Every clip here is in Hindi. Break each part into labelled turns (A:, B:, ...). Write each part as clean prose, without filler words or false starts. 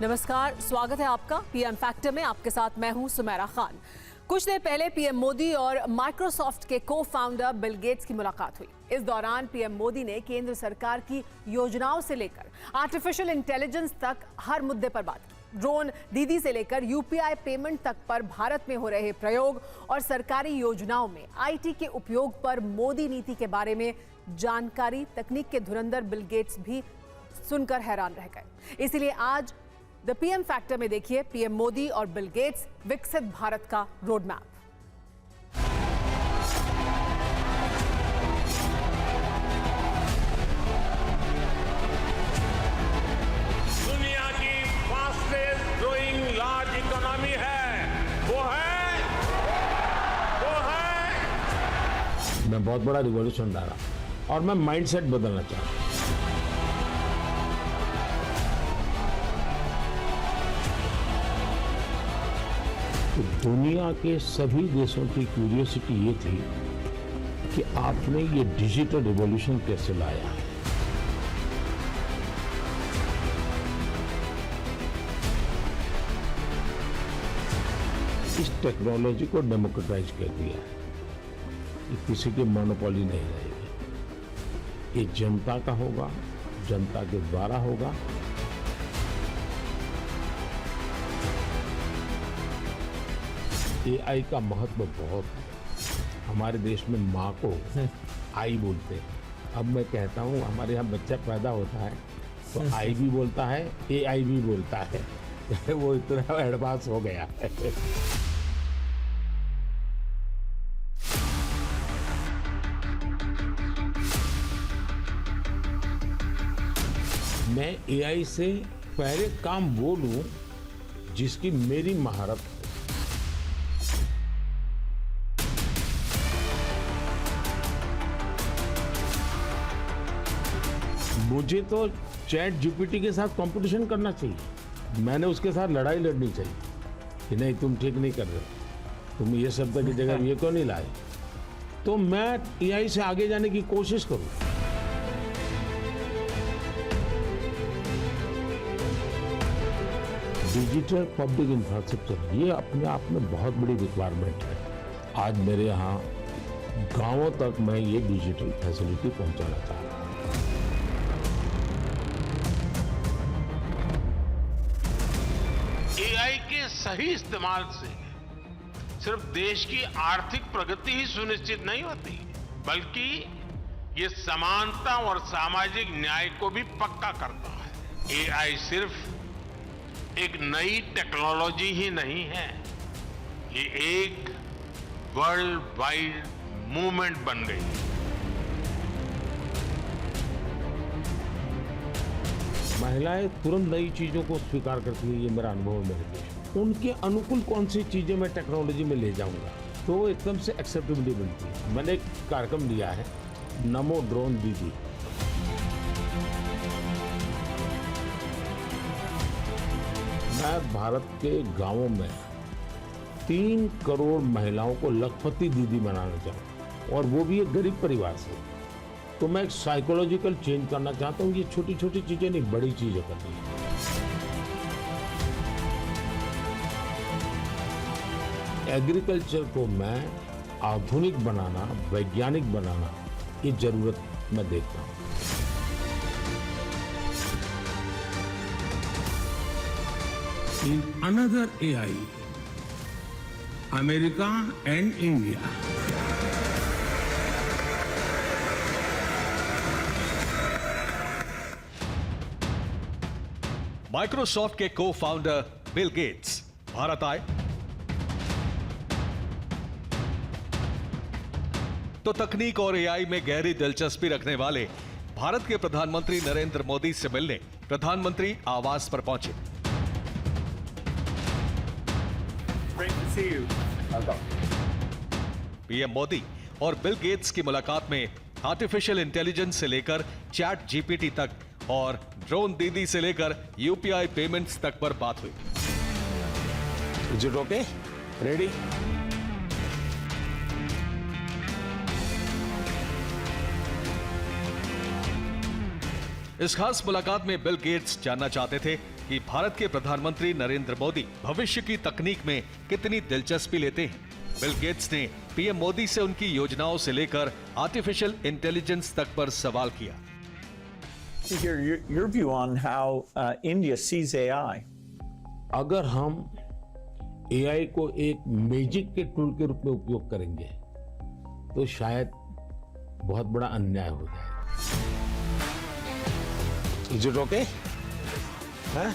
A: नमस्कार, स्वागत है आपका पीएम फैक्टर में। आपके साथ मैं हूं सुमेरा खान। कुछ देर पहले पीएम मोदी और माइक्रोसॉफ्ट के को फाउंडर बिल गेट्स की मुलाकात हुई। इस दौरान पीएम मोदी ने केंद्र सरकार की योजनाओं से लेकर आर्टिफिशियल इंटेलिजेंस तक हर मुद्दे पर बात की। ड्रोन दीदी से लेकर यूपीआई पेमेंट तक पर भारत में हो रहे प्रयोग और सरकारी योजनाओं में आईटी के उपयोग पर मोदी नीति के बारे में जानकारी तकनीक के धुरंधर बिल गेट्स भी सुनकर हैरान रह गए। इसीलिए आज द पीएम फैक्टर में देखिए पीएम मोदी और बिल गेट्स विकसित भारत का रोड मैप।
B: दुनिया की फास्टेस्ट ग्रोइंग लार्ज इकोनॉमी है, वो है
C: मैं बहुत बड़ा रिवॉल्यूशन ला रहा और मैं माइंडसेट बदलना चाहता हूं। तो दुनिया के सभी देशों की क्यूरियोसिटी ये थी कि आपने ये डिजिटल रिवॉल्यूशन कैसे लाया है। इस टेक्नोलॉजी को डेमोक्रेटाइज कर दिया है। ये किसी की मोनोपोली नहीं रहेगी। ये जनता का होगा, जनता के द्वारा होगा। एआई का महत्व बहुत है। हमारे देश में माँ को आई बोलते हैं। अब मैं कहता हूँ हमारे यहाँ बच्चा पैदा होता है तो आई भी बोलता है, एआई भी बोलता है। वो इतना एडवांस हो गया है। मैं एआई से पहले काम वो लूं जिसकी मेरी महारत हो। मुझे तो चैट जीपीटी के साथ कंपटीशन करना चाहिए। मैंने उसके साथ लड़ाई लड़नी चाहिए कि नहीं तुम ठीक नहीं कर रहे, तुम ये शब्द की जगह ये क्यों नहीं लाए। तो मैं एआई से आगे जाने की कोशिश करूं। डिजिटल पब्लिक इंफ्रास्ट्रक्चर ये अपने आप में बहुत बड़ी रिक्वायरमेंट है। आज मेरे यहाँ गांवों तक मैं ये डिजिटल फैसिलिटी पहुंचाना चाह रहा हूँ।
B: एआई के सही इस्तेमाल से सिर्फ देश की आर्थिक प्रगति ही सुनिश्चित नहीं होती, बल्कि ये समानता और सामाजिक न्याय को भी पक्का करता है। एआई सिर्फ एक नई टेक्नोलॉजी ही नहीं है, ये एक वर्ल्ड वाइड मूवमेंट बन गई है।
C: महिलाएं तुरंत नई चीजों को स्वीकार करती है, ये मेरा अनुभव है मेरे देश में। उनके अनुकूल कौन सी चीजें मैं टेक्नोलॉजी में ले जाऊंगा तो वो एकदम से एक्सेप्टेबिलिटी बनती है। मैंने एक कार्यक्रम लिया है, नमो ड्रोन दीदी। मैं भारत के गांवों में 3 करोड़ महिलाओं को लखपति दीदी बनाना चाहूँ, और वो भी एक गरीब परिवार से। तो मैं एक साइकोलॉजिकल चेंज करना चाहता हूँ। ये छोटी छोटी चीजें नहीं, बड़ी चीजें करनी है। एग्रीकल्चर को मैं आधुनिक बनाना, वैज्ञानिक बनाना, ये जरूरत मैं देखता हूँ।
D: In another AI, America and India.
E: Microsoft के को फाउंडर बिल गेट्स भारत आए तो तकनीक और एआई में गहरी दिलचस्पी रखने वाले भारत के प्रधानमंत्री नरेंद्र मोदी से मिलने प्रधानमंत्री आवास पर पहुंचे। पीएम मोदी और बिल गेट्स की मुलाकात में आर्टिफिशियल इंटेलिजेंस से लेकर चैट जीपीटी तक और ड्रोन दीदी से लेकर यूपीआई पेमेंट्स तक पर बात हुई।
C: Is it okay? रेडी?
E: इस खास मुलाकात में बिल गेट्स जानना चाहते थे कि भारत के प्रधानमंत्री नरेंद्र मोदी भविष्य की तकनीक में कितनी दिलचस्पी लेते हैं। बिल गेट्स ने पीएम मोदी से उनकी योजनाओं से लेकर आर्टिफिशियल इंटेलिजेंस तक पर सवाल किया।
F: To hear your view on how India sees AI.
C: अगर हम AI को एक मैजिक के टूल के रूप में उपयोग करेंगे तो शायद बहुत बड़ा अन्याय हो जाएगा।
G: Is it okay? Huh?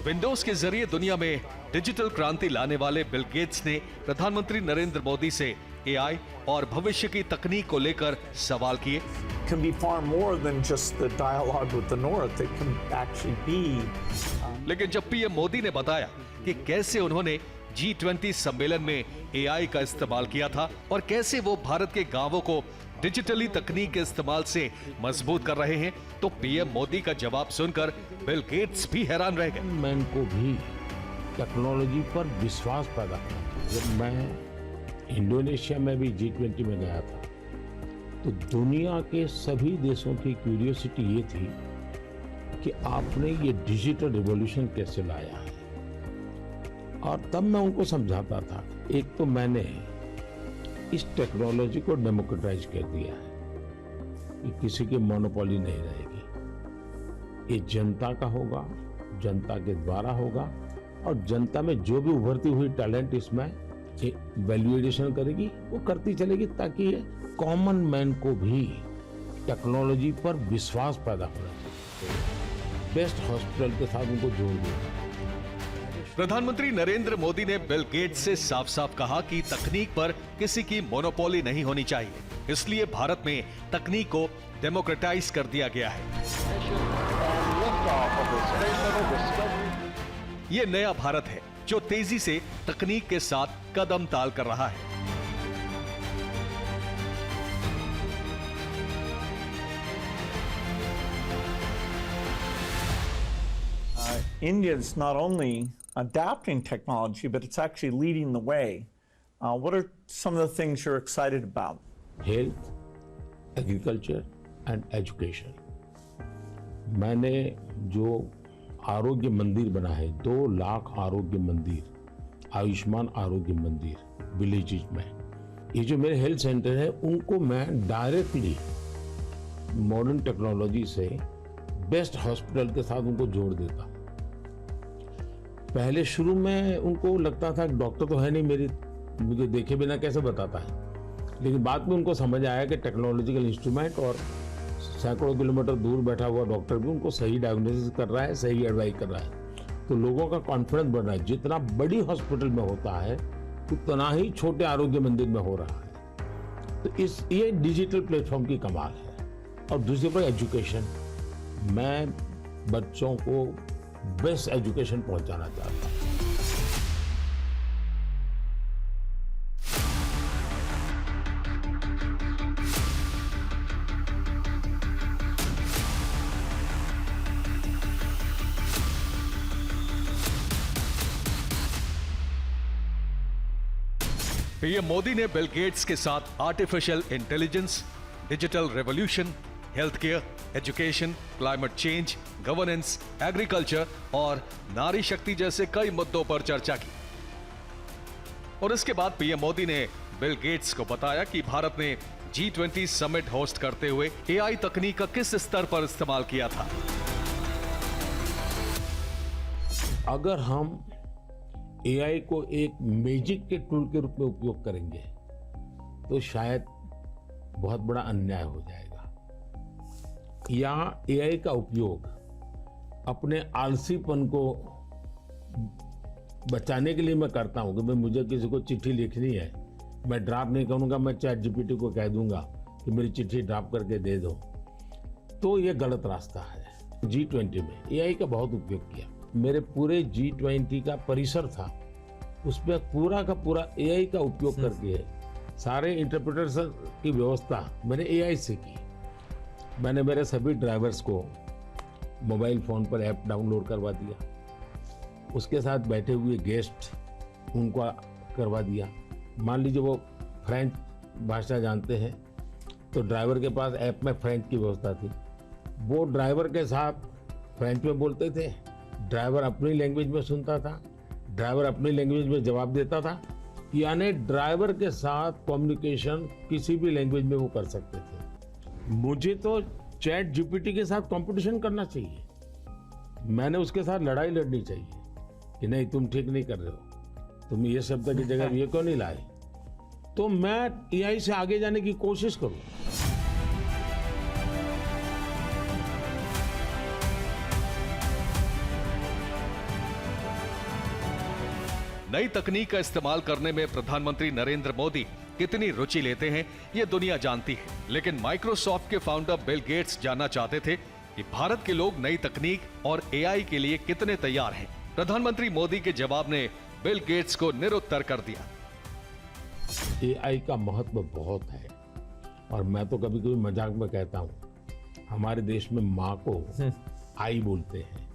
E: Windows के जरिए दुनिया में डिजिटल क्रांति लाने वाले बिल गेट्स ने प्रधानमंत्री नरेंद्र मोदी से एआई और भविष्य की तकनीक को लेकर सवाल किए।
F: Can be far more than just the dialogue with the North. It can actually be.
E: लेकिन जब पीएम मोदी ने बताया कि कैसे उन्होंने G20 सम्मेलन में एआई का इस्तेमाल किया था और कैसे वो भारत के गांवों को डिजिटली तकनीक के इस्तेमाल से मजबूत कर रहे हैं, तो पीएम मोदी का जवाब सुनकर बिल गेट्स भी हैरान रह गए।
C: मैन को भी टेक्नोलॉजी पर विश्वास पैदा करना। जब मैं इंडोनेशिया में भी G20 में गया था तो दुनिया के सभी देशों की क्यूरियोसिटी ये थी कि आपने ये डिजिटल रिवॉल्यूशन कैसे लाया है। और तब मैं उनको समझाता था, एक तो मैंने इस टेक्नोलॉजी को डेमोक्रेटाइज कर दिया है कि किसी की मोनोपोली नहीं रहेगी। ये जनता का होगा, जनता के द्वारा होगा और जनता में जो भी उभरती हुई टैलेंट इसमें वैल्यू एडिशन करेगी वो करती चलेगी, ताकि ये कॉमन मैन को भी टेक्नोलॉजी पर विश्वास पैदा होना चाहिए। बेस्ट हॉस्पिटल के साथ उनको जोड़ देगा।
E: प्रधानमंत्री नरेंद्र मोदी ने बिल गेट्स से साफ साफ कहा कि तकनीक पर किसी की मोनोपोली नहीं होनी चाहिए, इसलिए भारत में तकनीक को डेमोक्रेटाइज कर दिया गया है। ये नया भारत है जो तेजी से तकनीक के साथ कदम ताल कर रहा है।
F: India's not only adapting technology, but it's actually leading the way. What are some of the things you're excited about?
C: Health, agriculture and education. मैंने जो आरोग्य मंदिर बना है, 2 लाख आरोग्य मंदिर, आयुष्मान आरोग्य मंदिर विलेजेस में, ये जो मेरे हेल्थ सेंटर है उनको मैं डायरेक्टली मॉडर्न टेक्नोलॉजी से बेस्ट हॉस्पिटल के साथ उनको जोड़ देता। पहले शुरू में उनको लगता था कि डॉक्टर तो है नहीं, मुझे देखे बिना कैसे बताता है, लेकिन बाद में उनको समझ आया कि टेक्नोलॉजिकल इंस्ट्रूमेंट और सैकड़ों किलोमीटर दूर बैठा हुआ डॉक्टर भी उनको सही डायग्नोसिस कर रहा है, सही एडवाइस कर रहा है। तो लोगों का कॉन्फिडेंस बढ़ रहा है। जितना बड़ी हॉस्पिटल में होता है उतना ही छोटे आरोग्य मंदिर में हो रहा है। तो ये डिजिटल प्लेटफॉर्म की कमाल है। और दूसरी पर एजुकेशन, मैं बच्चों को बेस्ट एजुकेशन पहुंचाना चाहता हूं।
E: पीएम मोदी ने बिल गेट्स के साथ artificial intelligence, digital revolution, health care, education, climate change, governance, agriculture और नारी शक्ति जैसे कई मुद्दों पर चर्चा की। और इसके बाद पीएम मोदी ने बिल गेट्स को बताया कि भारत ने G20 समिट होस्ट करते हुए एआई तकनीक का किस स्तर पर इस्तेमाल किया था।
C: अगर हम एआई को एक मैजिक के टूल के रूप में उपयोग करेंगे तो शायद बहुत बड़ा अन्याय हो जाएगा। या एआई का उपयोग अपने आलसीपन को बचाने के लिए मैं करता हूं कि मुझे किसी को चिट्ठी लिखनी है, मैं ड्राफ्ट नहीं करूंगा, मैं चैट जीपीटी को कह दूंगा कि मेरी चिट्ठी ड्राफ्ट करके दे दो, तो ये गलत रास्ता है। G20 में एआई का बहुत उपयोग किया। मेरे पूरे G20 का परिसर था, उसमें पूरा का पूरा एआई का उपयोग करके सारे इंटरप्रेटर्स की व्यवस्था मैंने एआई से की। मैंने मेरे सभी ड्राइवर्स को मोबाइल फ़ोन पर ऐप डाउनलोड करवा दिया, उसके साथ बैठे हुए गेस्ट उनको करवा दिया। मान लीजिए वो फ्रेंच भाषा जानते हैं, तो ड्राइवर के पास ऐप में फ्रेंच की व्यवस्था थी। वो ड्राइवर के साथ फ्रेंच में बोलते थे, ड्राइवर अपनी लैंग्वेज में सुनता था, ड्राइवर अपनी लैंग्वेज में जवाब देता था। यानी ड्राइवर के साथ कम्युनिकेशन किसी भी लैंग्वेज में वो कर सकते थे। मुझे तो चैट जीपीटी के साथ कंपटीशन करना चाहिए, मैंने उसके साथ लड़ाई लड़नी चाहिए कि नहीं तुम ठीक नहीं कर रहे हो, तुम ये शब्द की जगह ये क्यों नहीं लाए। तो मैं एआई से आगे जाने की कोशिश करूं।
E: नई तकनीक का इस्तेमाल करने में प्रधानमंत्री नरेंद्र मोदी कितनी रुचि लेते हैं ये दुनिया जानती है, लेकिन माइक्रोसॉफ्ट के फाउंडर बिल गेट्स जानना चाहते थे कि भारत के लोग नई तकनीक और एआई के लिए कितने तैयार हैं। प्रधानमंत्री मोदी के जवाब ने बिल गेट्स को निरुत्तर कर दिया।
C: एआई का महत्व बहुत है और मैं तो कभी कभी मजाक में कहता हूं, हमारे देश में माँ को आई बोलते हैं,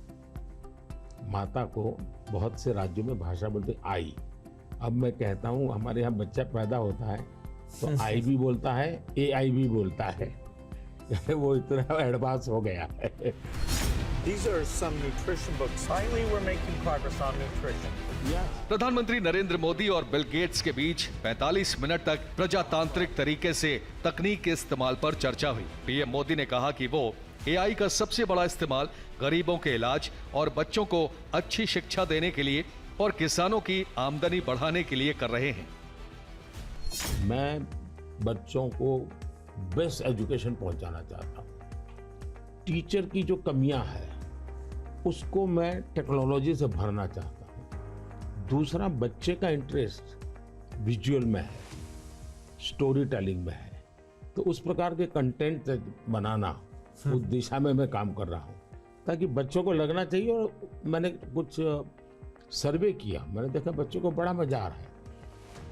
C: माता को बहुत से राज्यों में भाषा बोलते हैं आई। अब मैं कहता हूं हमारे यहाँ बच्चा पैदा होता है तो आई भी बोलता है, एआई भी बोलता है। वो इतना एडवांस हो गया है।
F: These are some nutrition books. Finally, we're making progress on nutrition.
E: प्रधानमंत्री नरेंद्र मोदी और बिल गेट्स के बीच 45 मिनट तक प्रजातांत्रिक तरीके से तकनीक के इस्तेमाल पर चर्चा हुई। पीएम मोदी ने कहा कि वो एआई का सबसे बड़ा इस्तेमाल गरीबों के इलाज और बच्चों को अच्छी शिक्षा देने के लिए और किसानों की आमदनी बढ़ाने के लिए कर रहे हैं।
C: मैं बच्चों को बेस्ट एजुकेशन पहुंचाना चाहता हूं। टीचर की जो कमियां हैं उसको मैं टेक्नोलॉजी से भरना चाहता हूं। दूसरा, बच्चे का इंटरेस्ट विजुअल में है, स्टोरी टेलिंग में है, तो उस प्रकार के कंटेंट बनाना, उस दिशा में मैं काम कर रहा हूं ताकि बच्चों को लगना चाहिए। और मैंने कुछ सर्वे किया, मैंने देखा बच्चों को बड़ा मजा आ रहा है।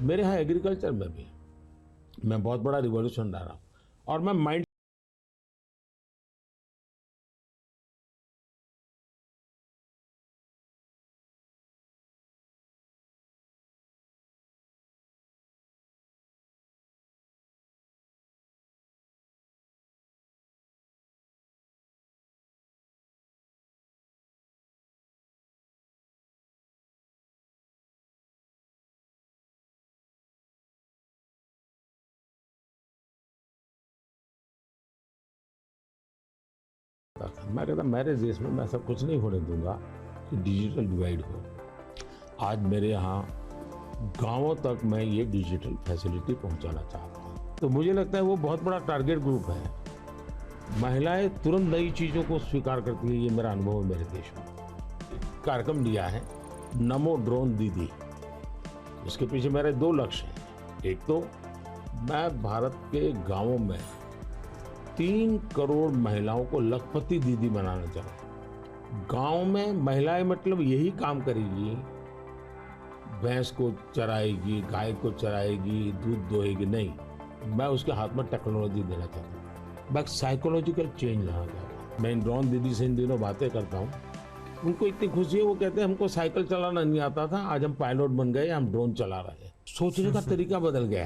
C: मेरे यहाँ एग्रीकल्चर में भी मैं बहुत बड़ा रिवॉल्यूशन ला रहा हूँ और मैं माइंड मैं कहता मेरे देश में मैं ऐसा कुछ नहीं होने दूंगा कि डिजिटल डिवाइड हो। आज मेरे यहाँ गांवों तक मैं ये डिजिटल फैसिलिटी पहुंचाना चाहता हूँ। तो मुझे लगता है वो बहुत बड़ा टारगेट ग्रुप है। महिलाएं तुरंत नई चीज़ों को स्वीकार करती है, ये मेरा अनुभव है मेरे देश में। कार्यक्रम लिया है नमो ड्रोन दीदी, उसके पीछे मेरे दो लक्ष्य हैं। एक तो मैं भारत के गाँवों में 3 करोड़ महिलाओं को लखपति दीदी बनाना चाहूँ। गांव में महिलाएं मतलब यही काम करेगी, भैंस को चराएगी, गाय को चराएगी, दूध दोहेगी, नहीं, मैं उसके हाथ में टेक्नोलॉजी देना चाहता हूँ। मैं साइकोलॉजिकल चेंज लाना चाहता हूँ। मैं इन ड्रोन दीदी से इन दिनों बातें करता हूँ, उनको इतनी खुशी है, वो कहते हैं हमको साइकिल चलाना नहीं आता था, आज हम पायलट बन गए, हम ड्रोन चला रहे हैं। सोचने का तरीका बदल गया।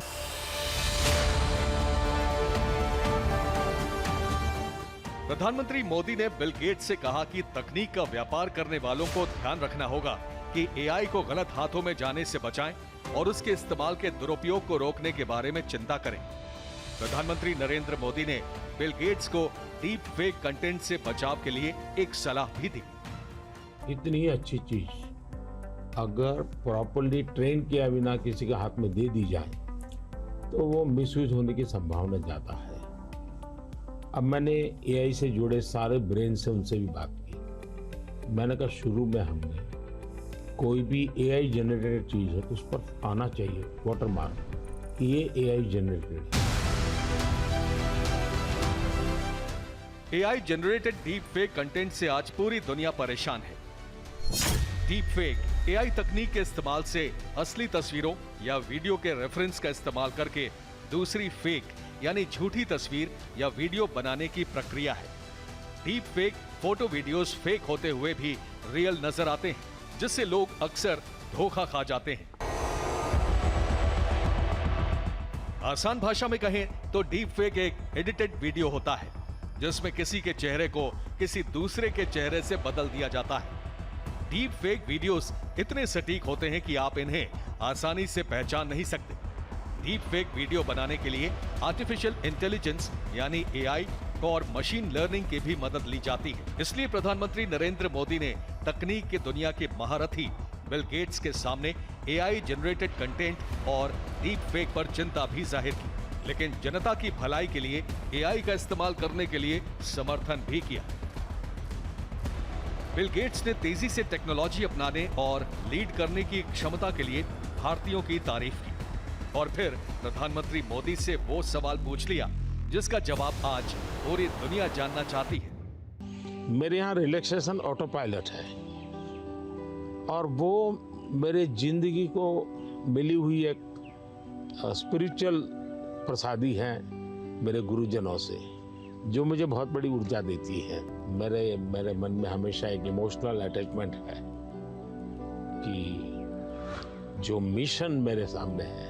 E: प्रधानमंत्री मोदी ने बिल गेट्स से कहा कि तकनीक का व्यापार करने वालों को ध्यान रखना होगा कि एआई को गलत हाथों में जाने से बचाएं और उसके इस्तेमाल के दुरुपयोग को रोकने के बारे में चिंता करें। प्रधानमंत्री नरेंद्र मोदी ने बिल गेट्स को डीप फेक कंटेंट से बचाव के लिए एक सलाह भी दी।
C: इतनी अच्छी चीज अगर प्रॉपर्ली ट्रेन किया बिना किसी के हाथ में दे दी जाए तो वो मिसयूज होने की संभावना ज्यादा है। अब मैंने एआई से जुड़े सारे ब्रेन से उनसे भी बात की। मैंने कहा शुरू में हमने कोई भी एआई जनरेटेड चीज है तो उस पर आना चाहिए वाटरमार्क कि ये एआई जनरेटेड है।
E: AI generated deep fake content से आज पूरी दुनिया परेशान है। डीप फेक एआई तकनीक के इस्तेमाल से असली तस्वीरों या वीडियो के रेफरेंस का इस्तेमाल करके दूसरी फेक यानी झूठी तस्वीर या वीडियो बनाने की प्रक्रिया है। Deep fake photo videos fake होते हुए भी रियल नजर आते हैं, जिससे लोग अक्सर धोखा खा जाते हैं। आसान भाषा में कहें तो डीप फेक एक एडिटेड वीडियो होता है जिसमें किसी के चेहरे को किसी दूसरे के चेहरे से बदल दिया जाता है। डीप फेक वीडियोस इतने सटीक होते हैं कि आप इन्हें आसानी से पहचान नहीं सकते। डीप फेक वीडियो बनाने के लिए आर्टिफिशियल इंटेलिजेंस यानी एआई और मशीन लर्निंग की भी मदद ली जाती है। इसलिए प्रधानमंत्री नरेंद्र मोदी ने तकनीक की दुनिया के महारथी बिल गेट्स के सामने एआई जनरेटेड कंटेंट और डीप फेक पर चिंता भी जाहिर की, लेकिन जनता की भलाई के लिए एआई का इस्तेमाल करने के लिए समर्थन भी किया। बिल गेट्स ने तेजी से टेक्नोलॉजी अपनाने और लीड करने की क्षमता के लिए भारतीयों की तारीफ की और फिर प्रधानमंत्री मोदी से वो सवाल पूछ लिया जिसका जवाब आज पूरी दुनिया जानना चाहती है।
C: मेरे यहाँ रिलैक्सेशन ऑटो पायलट है और वो मेरे जिंदगी को मिली हुई एक स्पिरिचुअल प्रसादी है मेरे गुरुजनों से, जो मुझे बहुत बड़ी ऊर्जा देती है। मेरे मन में हमेशा एक इमोशनल अटैचमेंट है कि जो मिशन मेरे सामने है